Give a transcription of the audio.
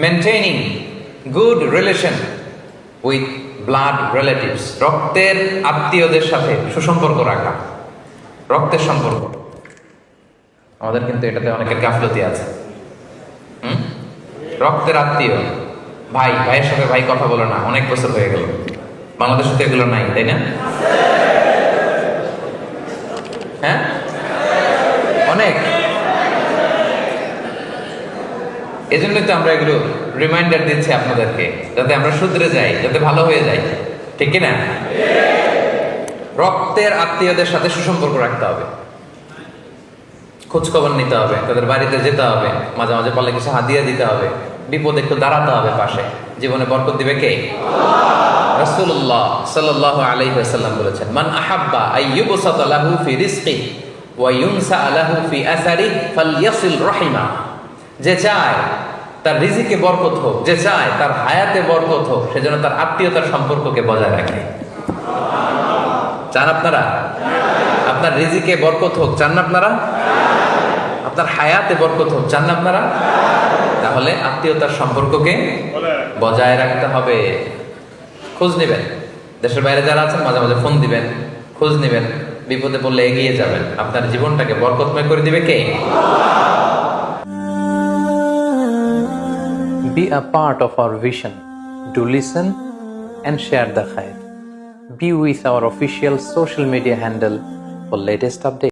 Maintaining good relation with blood relatives, রক্তের আত্মীয়দের সাথে সুসম্পর্ক রাখা। রক্তের সম্পর্ক আমাদের কিন্তু এটাতে অনেকের গাফলতি আছে। রক্তের আত্মীয়, ভাইয়ের সাথে ভাই কথা বলে না, অনেক বছর হয়ে গেল। বাংলাদেশে তো এগুলো নাই, তাই না? হ্যাঁ, অনেক। এজন্যই তো আমরা এগুলো রিমাইন্ডার দিচ্ছি আপনাদেরকে, যাতে আমরা শুধরে যাই, যাতে ভালো হয়ে যাই, ঠিক কিনা? রক্তের আত্মীয়দের সাথে সুসম্পর্ক রাখতে হবে, খোঁজ খবর নিতে হবে, তাদের বাড়িতে যেতে হবে, মাঝে মাঝে পারলে কিছু হাদিয়া দিতে হবে, বিপদে একটু দাঁড়াতে হবে পাশে। জীবনে বরকত দিবে কে? রাসূলুল্লাহ সাল্লাল্লাহু আলাইহি ওয়াসাল্লাম বলেছেন, মান আহাব্বা আইয়ুবসাতা লাহু ফি রিজকিহি ওয়া ইউনসা লাহু ফি আসারিহি ফালইয়াসিল রাহিমা। যে চায় তার রিজিকে বরকত হোক, যে চায় তার হায়াতে বরকত হোক, সেজন্য তার আত্মীয়তার সম্পর্ককে বজায় রাখে। চান আপনারা আপনার রিজিকে বরকত হোক? চান না আপনারা? আপনার হায়াতে বরকত হোক? চান না আপনারা? তাহলে আত্মীয়তার সম্পর্ককে বজায় রাখতে হবে। খোঁজ নেবেন, দেশের বাইরে যারা আছেন মাঝে মাঝে ফোন দিবেন, খোঁজ নেবেন, বিপদে পড়লে এগিয়ে যাবেন। আপনার জীবনটাকে বরকতময় করে দিবে কে? Be a part of our vision. Do listen and share the khair. Be with our official social media handle for latest updates.